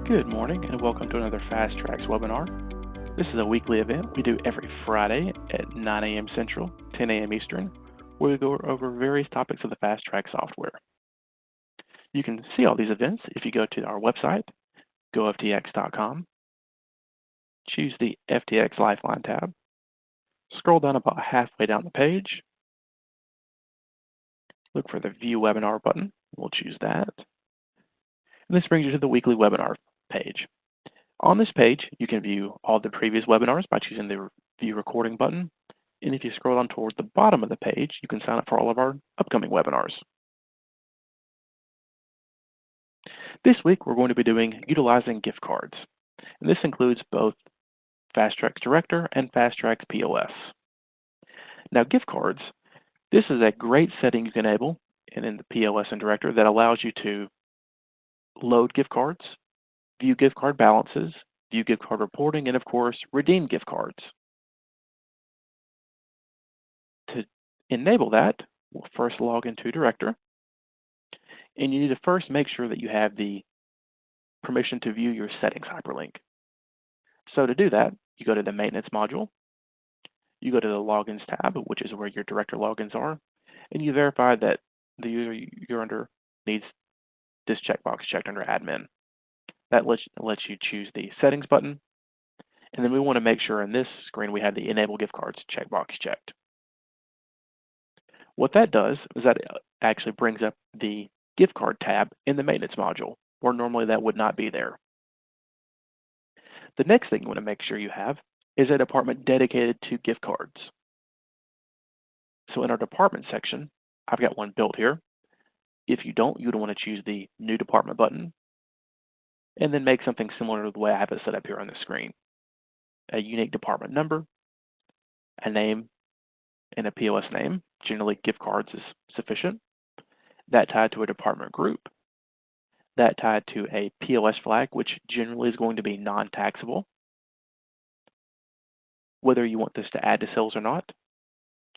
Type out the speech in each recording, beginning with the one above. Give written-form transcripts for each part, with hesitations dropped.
Good morning and welcome to another FasTrax webinar. This is a weekly event we do every Friday at 9 a.m. Central, 10 a.m. Eastern, where we go over various topics of the FasTrax software. You can see all these events if you go to our website, goftx.com, choose the FTx Lifeline tab, scroll down about halfway down the page, look for the View Webinar button, we'll choose that, and this brings you to the weekly webinar page. On this page, you can view all the previous webinars by choosing the View Recording button. And if you scroll down towards the bottom of the page, you can sign up for all of our upcoming webinars. This week, we're going to be doing utilizing gift cards. And this includes both FasTrax Director and FasTrax POS. Now, gift cards, this is a great setting you can enable in the POS and Director that allows you to load gift cards, view gift card balances, view gift card reporting, and of course, redeem gift cards. To enable that, we'll first log into Director, and you need to first make sure that you have the permission to view your settings hyperlink. So to do that, you go to the Maintenance module, you go to the Logins tab, which is where your Director logins are, and you verify that the user you're under needs this checkbox checked under Admin. That lets you choose the Settings button, and then we want to make sure in this screen we have the Enable Gift Cards checkbox checked. What that does is that it actually brings up the Gift Card tab in the Maintenance module, where normally that would not be there. The next thing you want to make sure you have is a department dedicated to gift cards. So in our Department section, I've got one built here. If you don't, you would want to choose the New Department button, and then make something similar to the way I have it set up here on the screen. A unique department number, a name, and a POS name. Generally, gift cards is sufficient. That tied to a department group. That tied to a POS flag, which generally is going to be non-taxable. Whether you want this to add to sales or not,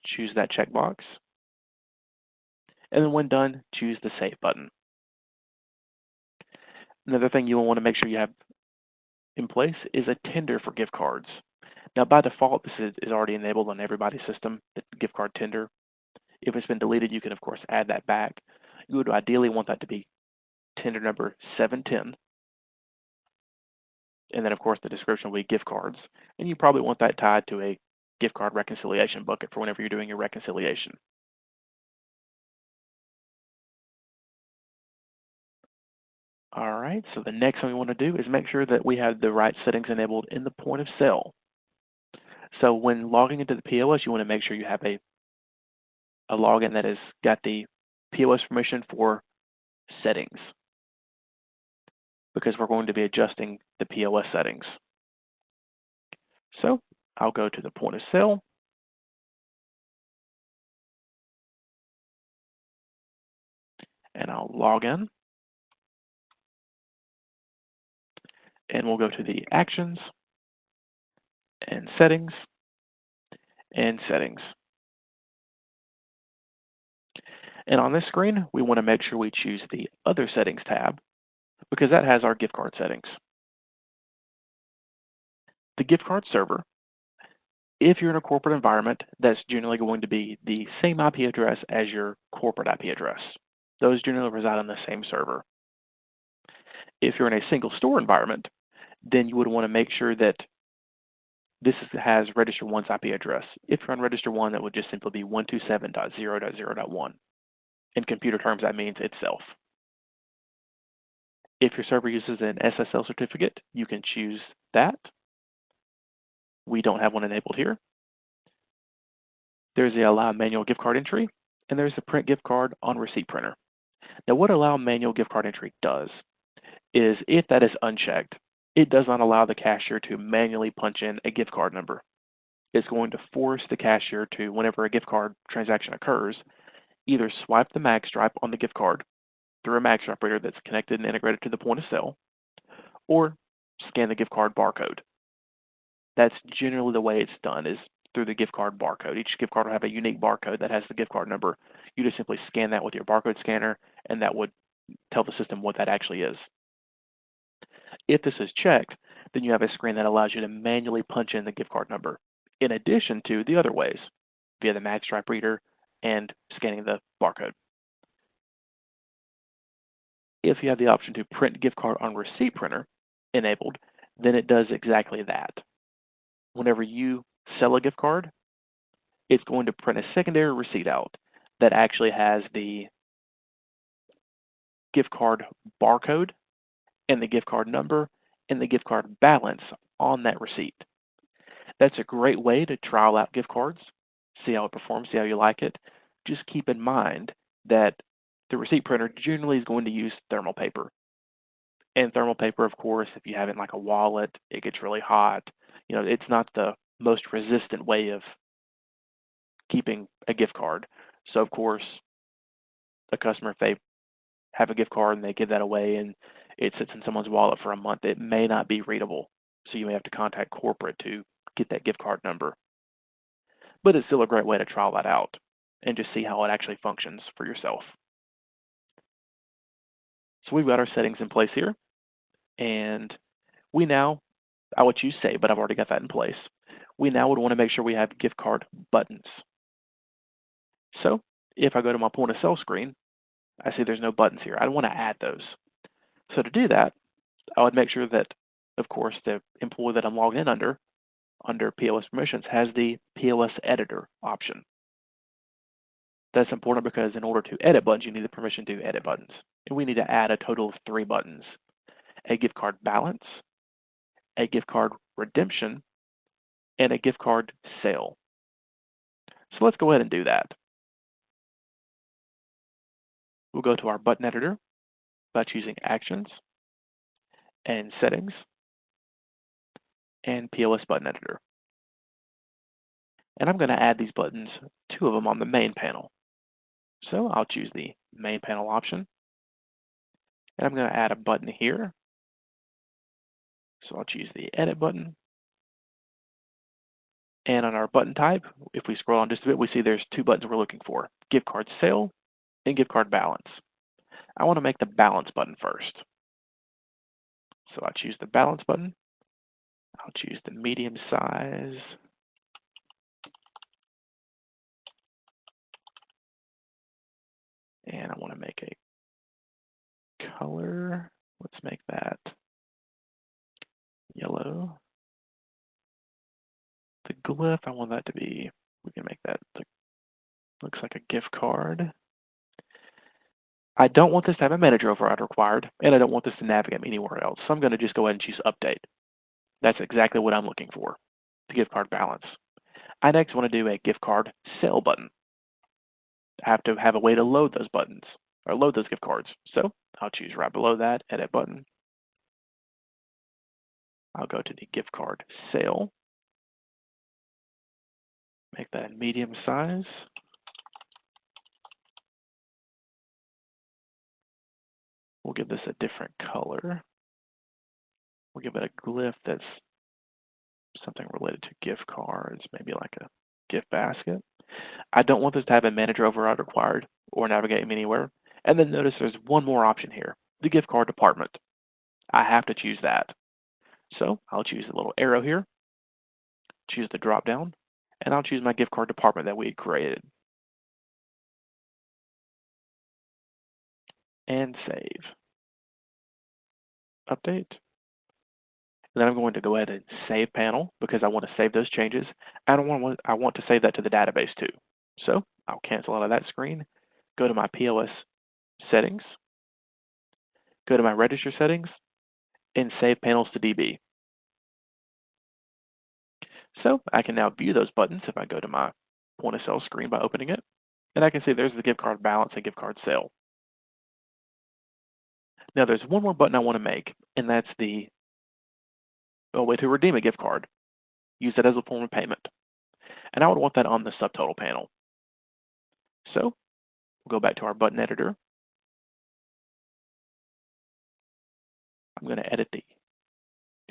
choose that checkbox. And then when done, choose the Save button. Another thing you will want to make sure you have in place is a tender for gift cards. Now, by default, this is already enabled on everybody's system, the gift card tender. If it's been deleted, you can, of course, add that back. You would ideally want that to be tender number 710. And then, of course, the description will be gift cards. And you probably want that tied to a gift card reconciliation bucket for whenever you're doing your reconciliation. All right, so the next thing we want to do is make sure that we have the right settings enabled in the point of sale. So when logging into the POS, you want to make sure you have a login that has got the POS permission for settings, because we're going to be adjusting the POS settings. So I'll go to the point of sale. And I'll log in. And we'll go to the Actions, and Settings, and Settings. And on this screen, we want to make sure we choose the Other Settings tab, because that has our gift card settings. The gift card server, if you're in a corporate environment, that's generally going to be the same IP address as your corporate IP address. Those generally reside on the same server. If you're in a single store environment, then you would want to make sure that this has register 1's IP address. If you're on register 1, that would just simply be 127.0.0.1. In computer terms, that means itself. If your server uses an SSL certificate, you can choose that. We don't have one enabled here. There's the Allow Manual Gift Card Entry, and there's the Print Gift Card on Receipt Printer. Now, what Allow Manual Gift Card Entry does is, if that is unchecked, it does not allow the cashier to manually punch in a gift card number. It's going to force the cashier to, whenever a gift card transaction occurs, either swipe the mag stripe on the gift card through a mag stripe reader that's connected and integrated to the point of sale, or scan the gift card barcode. That's generally the way it's done, is through the gift card barcode. Each gift card will have a unique barcode that has the gift card number. You just simply scan that with your barcode scanner, and that would tell the system what that actually is. If this is checked, then you have a screen that allows you to manually punch in the gift card number, in addition to the other ways, via the magstripe reader and scanning the barcode. If you have the option to print gift card on receipt printer enabled, then it does exactly that. Whenever you sell a gift card, it's going to print a secondary receipt out that actually has the gift card barcode and the gift card number and the gift card balance on that receipt. That's a great way to trial out gift cards, see how it performs, see how you like it. Just keep in mind that the receipt printer generally is going to use thermal paper. And thermal paper, of course, if you have it in like a wallet, it gets really hot. It's not the most resistant way of keeping a gift card. So, of course, a customer, if they have a gift card and they give that away and it sits in someone's wallet for a month, it may not be readable. So you may have to contact corporate to get that gift card number. But it's still a great way to trial that out and just see how it actually functions for yourself. So we've got our settings in place here. And we now, I'll let you say, but I've already got that in place. We now would want to make sure we have gift card buttons. So if I go to my point of sale screen, I see there's no buttons here. I want to add those. So to do that, I would make sure that, of course, the employee that I'm logged in under POS permissions has the POS editor option. That's important because in order to edit buttons, you need the permission to edit buttons. And we need to add a total of 3 buttons: a gift card balance, a gift card redemption, and a gift card sale. So let's go ahead and do that. We'll go to our button editor by choosing Actions and Settings and POS Button Editor. And I'm going to add these buttons, 2 of them on the main panel. So I'll choose the main panel option. And I'm going to add a button here. So I'll choose the Edit button. And on our button type, if we scroll on just a bit, we see there's 2 buttons we're looking for: Gift Card Sale and Gift Card Balance. I want to make the Balance button first. So I'll choose the Balance button. I'll choose the medium size. And I want to make a color. Let's make that yellow. The glyph, I want that to be, we can make that, looks like a gift card. I don't want this to have a manager override required, and I don't want this to navigate me anywhere else. So I'm going to just go ahead and choose Update. That's exactly what I'm looking for, the gift card balance. I next want to do a gift card sale button. I have to have a way to load those buttons, or load those gift cards. So I'll choose right below that, Edit button. I'll go to the gift card sale. Make that medium size. We'll give this a different color. We'll give it a glyph that's something related to gift cards, maybe like a gift basket. I don't want this to have a manager override required or navigate me anywhere. And then notice there's one more option here, the gift card department. I have to choose that. So I'll choose the little arrow here, choose the drop down, and I'll choose my gift card department that we had created. And save. Update. And then I'm going to go ahead and save panel because I want to save those changes. I want to save that to the database too. So I'll cancel out of that screen, go to my POS settings, go to my register settings, and save panels to DB. So I can now view those buttons if I go to my point of sale screen by opening it. And I can see there's the gift card balance and gift card sale. Now there's one more button I want to make, and that's the way to redeem a gift card. Use it as a form of payment. And I would want that on the subtotal panel. So we'll go back to our button editor. I'm going to edit the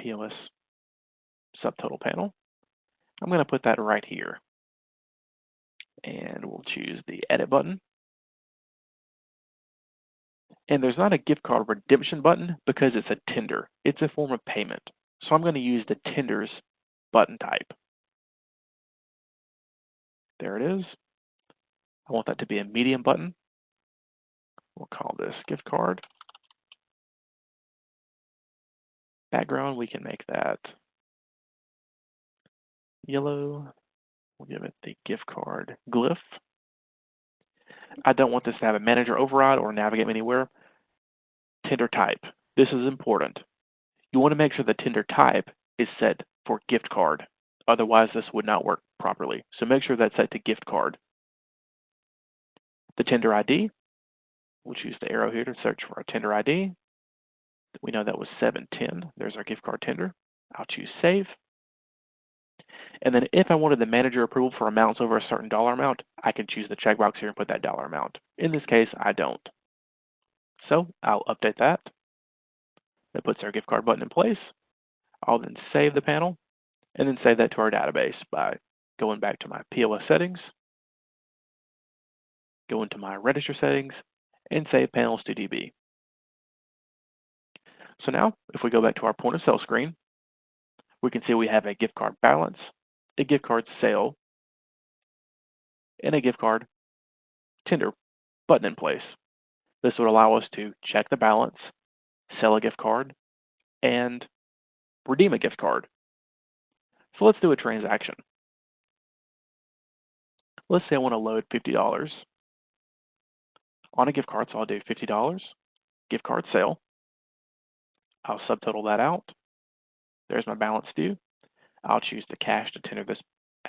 POS subtotal panel. I'm going to put that right here. And we'll choose the edit button. And there's not a gift card redemption button because it's a tender. It's a form of payment. So I'm going to use the tender's button type. There it is. I want that to be a medium button. We'll call this gift card. Background, we can make that yellow. We'll give it the gift card glyph. I don't want this to have a manager override or navigate anywhere. Tender type. This is important. You want to make sure the tender type is set for gift card. Otherwise, this would not work properly. So make sure that's set to gift card. The tender ID, we'll choose the arrow here to search for our tender ID. We know that was 710. There's our gift card tender. I'll choose save. And then if I wanted the manager approval for amounts over a certain dollar amount, I can choose the checkbox here and put that dollar amount. In this case, I don't. So I'll update that. That puts our gift card button in place. I'll then save the panel and then save that to our database by going back to my POS settings, go into my register settings, and save panels to DB. So now, if we go back to our point of sale screen, we can see we have a gift card balance, a gift card sale, and a gift card tender button in place. This would allow us to check the balance, sell a gift card, and redeem a gift card. So let's do a transaction. Let's say I want to load $50 on a gift card, so I'll do $50, gift card sale. I'll subtotal that out. There's my balance due. I'll choose the cash to tender this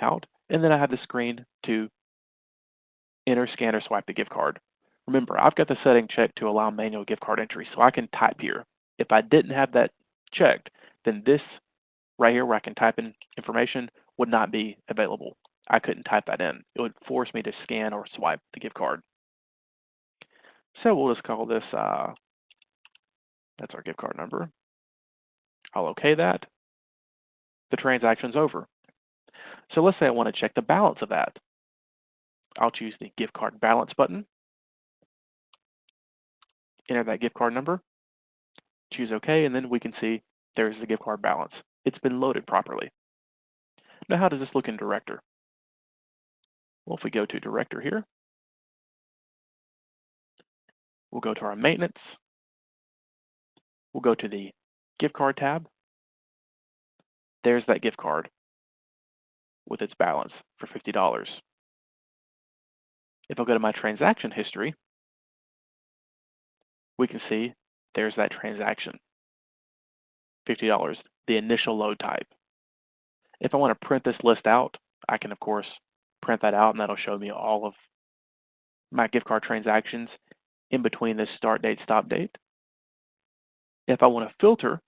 out, and then I have the screen to enter, scan, or swipe the gift card. Remember, I've got the setting checked to allow manual gift card entry, so I can type here. If I didn't have that checked, then this right here where I can type in information would not be available. I couldn't type that in. It would force me to scan or swipe the gift card. So we'll just call this, that's our gift card number. I'll OK that. The transaction's over. So let's say I want to check the balance of that. I'll choose the gift card balance button, enter that gift card number, choose OK, and then we can see there's the gift card balance. It's been loaded properly. Now, how does this look in Director? Well, if we go to Director here, we'll go to our Maintenance. We'll go to the Gift Card tab. There's that gift card with its balance for $50. If I go to my transaction history, we can see there's that transaction, $50, the initial load type. If I want to print this list out, I can, of course, print that out, and that'll show me all of my gift card transactions in between this start date, stop date. If I want to filter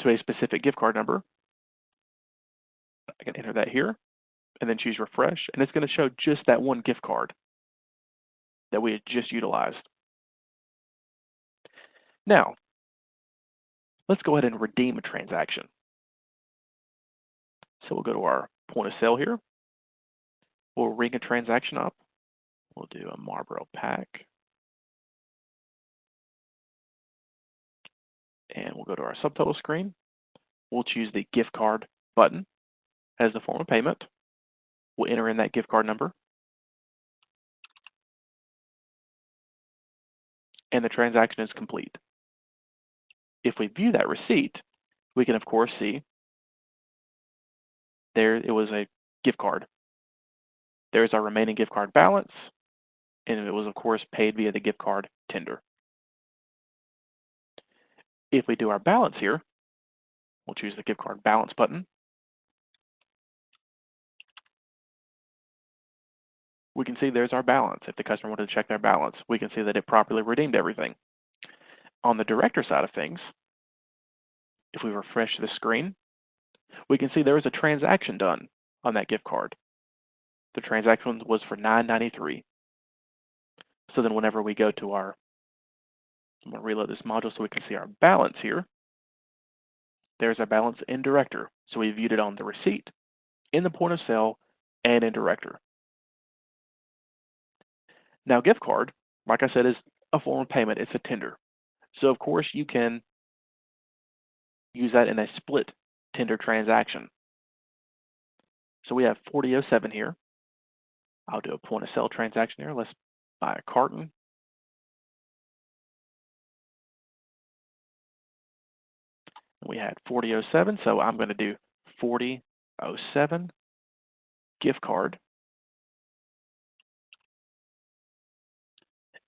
to a specific gift card number, I can enter that here and then choose refresh, and it's going to show just that one gift card that we had just utilized. Now, let's go ahead and redeem a transaction. So we'll go to our point of sale here. We'll ring a transaction up. We'll do a Marlboro pack. And we'll go to our subtotal screen. We'll choose the gift card button as the form of payment. We'll enter in that gift card number. And the transaction is complete. If we view that receipt, we can, of course, see there it was a gift card. There's our remaining gift card balance, and it was, of course, paid via the gift card tender. If we do our balance here, we'll choose the gift card balance button. We can see there's our balance. If the customer wanted to check their balance, we can see that it properly redeemed everything. On the director side of things, if we refresh the screen, we can see there was a transaction done on that gift card. The transaction was for $9.93. So then whenever we go to our, I'm going to reload this module so we can see our balance here. There's our balance in Director. So we viewed it on the receipt, in the point of sale, and in Director. Now, gift card, like I said, is a form of payment. It's a tender. So of course you can use that in a split tender transaction. So we have 4007 here. I'll do a point of sale transaction here. Let's buy a carton. We had 4007, so I'm going to do 4007 gift card.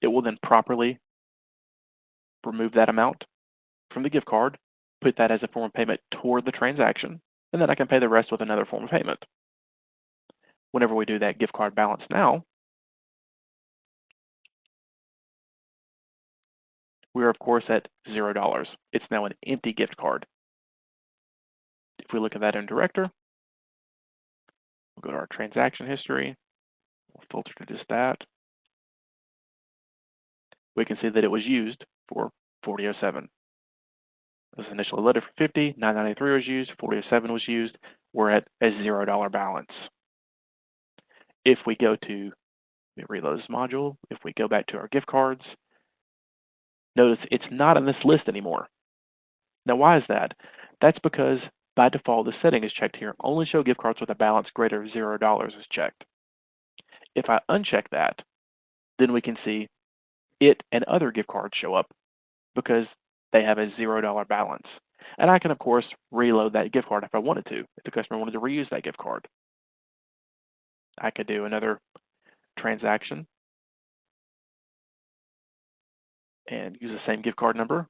It will then properly remove that amount from the gift card, put that as a form of payment toward the transaction, and then I can pay the rest with another form of payment. Whenever we do that gift card balance now, we're of course at $0. It's now an empty gift card. If we look at that in Director, we'll go to our transaction history, we'll filter to just that. We can see that it was used for 4007. It was initially loaded for 50, 993 was used, 4007 was used. We're at a $0 balance. If we go to reload this module, if we go back to our gift cards, notice it's not in this list anymore. Now why is that? That's because by default the setting is checked here. Only show gift cards with a balance greater than $0 is checked. If I uncheck that, then we can see it and other gift cards show up because they have a $0 balance. And I can of course reload that gift card if I wanted to, if the customer wanted to reuse that gift card. I could do another transaction and use the same gift card number.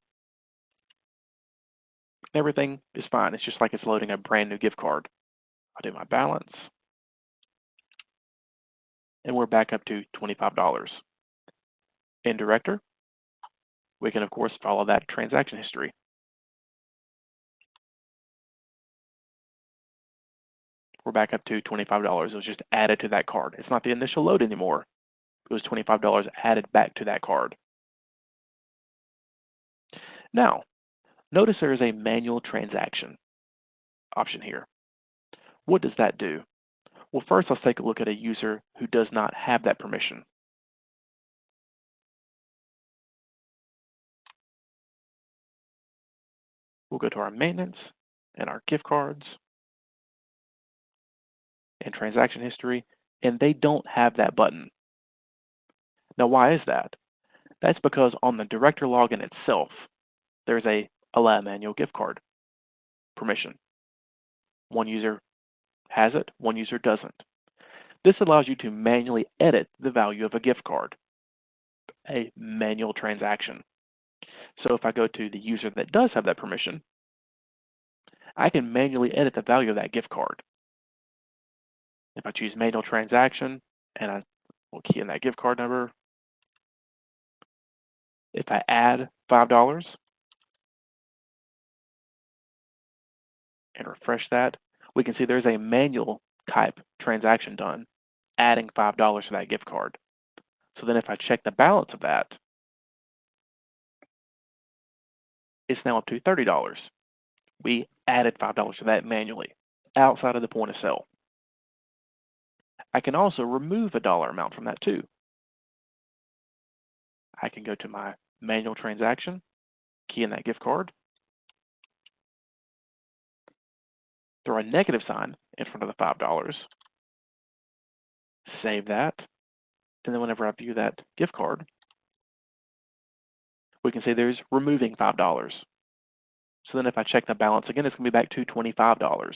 Everything is fine. It's just like it's loading a brand new gift card. I'll do my balance. And we're back up to $25. In Director, we can of course follow that transaction history. We're back up to $25. It was just added to that card. It's not the initial load anymore. It was $25 added back to that card. Now, notice there is a manual transaction option here. What does that do? Well, first let's take a look at a user who does not have that permission. We'll go to our maintenance and our gift cards and transaction history, and they don't have that button. Now, why is that? That's because on the Director login itself, there's a allow manual gift card permission. One user has it, one user doesn't. This allows you to manually edit the value of a gift card, a manual transaction. So if I go to the user that does have that permission, I can manually edit the value of that gift card. If I choose manual transaction and I will key in that gift card number, if I add $5 and refresh that, we can see there's a manual type transaction done, adding $5 to that gift card. So then if I check the balance of that, it's now up to $30. We added $5 to that manually, outside of the point of sale. I can also remove a dollar amount from that too. I can go to my manual transaction, key in that gift card, throw a negative sign in front of the $5, save that, and then whenever I view that gift card, we can see there's removing $5. So then if I check the balance again, it's going to be back to $25.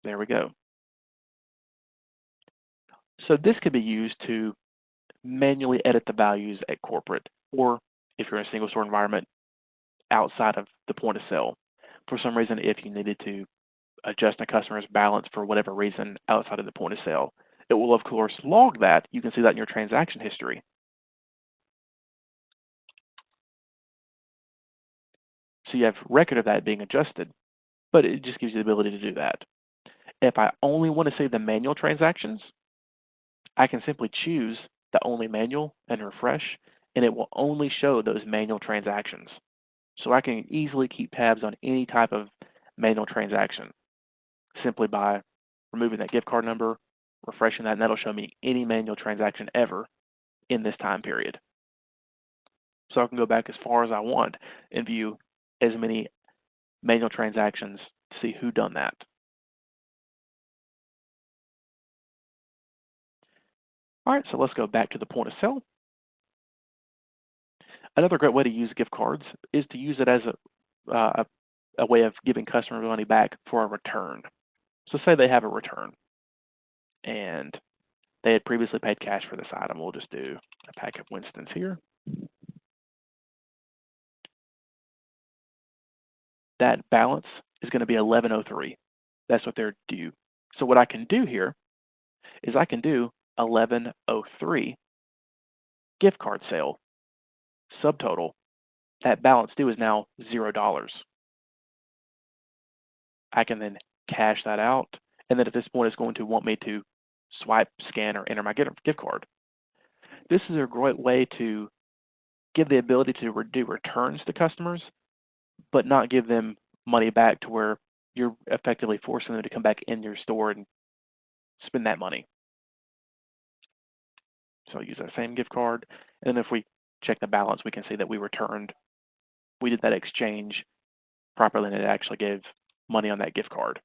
There we go. So this could be used to manually edit the values at corporate, or if you're in a single store environment, outside of the point of sale. For some reason, if you needed to adjust a customer's balance for whatever reason outside of the point of sale, it will of course log that. You can see that in your transaction history. So you have record of that being adjusted, but it just gives you the ability to do that. If I only want to see the manual transactions, I can simply choose the only manual and refresh, and it will only show those manual transactions. So I can easily keep tabs on any type of manual transaction simply by removing that gift card number, refreshing that, and that'll show me any manual transaction ever in this time period. So I can go back as far as I want and view as many manual transactions to see who done that. All right, so let's go back to the point of sale. Another great way to use gift cards is to use it as a way of giving customers money back for a return. So say they have a return and they had previously paid cash for this item. We'll just do a pack of Winston's here. That balance is going to be $11.03. That's what they're due. So what I can do here is I can do $11.03 gift card sale, subtotal. That balance due is now $0. I can then cash that out, and then at this point it's going to want me to swipe, scan, or enter my gift card. This is a great way to give the ability to do returns to customers, but not give them money back to where you're effectively forcing them to come back in your store and spend that money. So I'll use that same gift card, and then if we check the balance, we can see that we did that exchange properly, and it actually gave money on that gift card.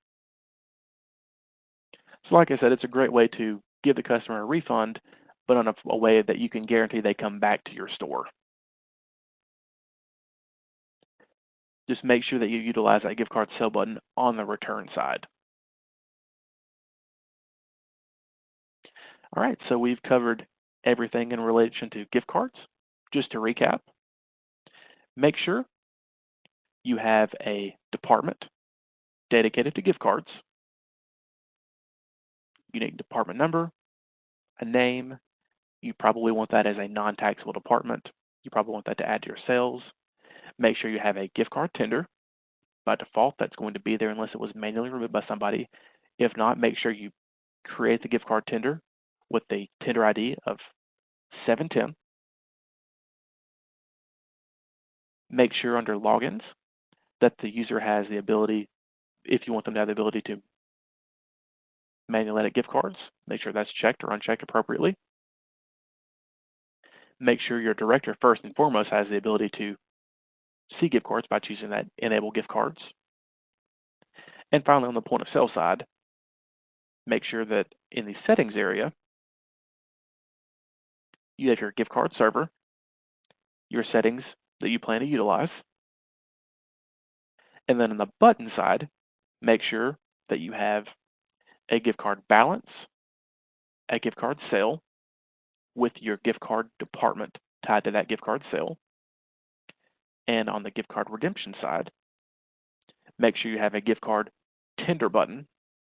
So like I said, it's a great way to give the customer a refund, but on a way that you can guarantee they come back to your store. Just make sure that you utilize that gift card sale button on the return side. All right, so we've covered everything in relation to gift cards. Just to recap, make sure you have a department dedicated to gift cards, unique department number, a name. You probably want that as a non-taxable department. You probably want that to add to your sales. Make sure you have a gift card tender. By default, that's going to be there unless it was manually removed by somebody. If not, make sure you create the gift card tender with the tender ID of 710. Make sure under logins that the user has the ability, if you want them to have the ability to manually edit gift cards, make sure that's checked or unchecked appropriately. Make sure your director first and foremost has the ability to see gift cards by choosing that enable gift cards. And finally, on the point of sale side, make sure that in the settings area, you have your gift card server, your settings that you plan to utilize, and then on the button side, make sure that you have a gift card balance, a gift card sale with your gift card department tied to that gift card sale. And on the gift card redemption side, make sure you have a gift card tender button.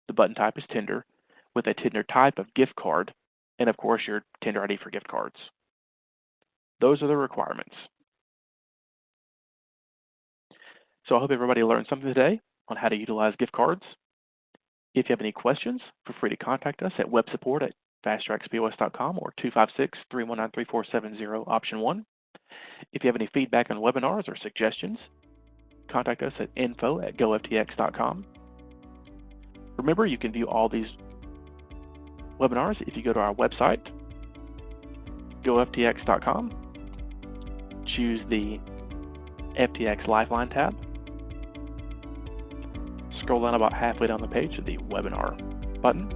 The button type is tender with a tender type of gift card, and of course your tender ID for gift cards. Those are the requirements. So I hope everybody learned something today on how to utilize gift cards. If you have any questions, feel free to contact us at websupport@FasTraxPOS.com or 256-319-3470, option 1. If you have any feedback on webinars or suggestions, contact us at info@goftx.com. Remember, you can view all these webinars if you go to our website, goftx.com, choose the FTX Lifeline tab, scroll down about halfway down the page to the webinar button,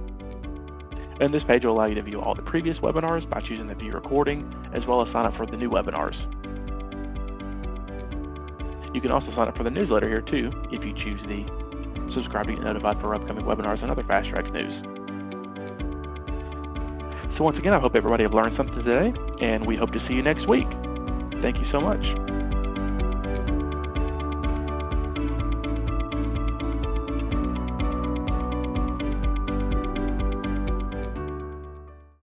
and this page will allow you to view all the previous webinars by choosing the view recording, as well as sign up for the new webinars. You can also sign up for the newsletter here too if you choose the subscribe to get notified for upcoming webinars and other FasTrax news. So once again, I hope everybody have learned something today, and we hope to see you next week. Thank you so much.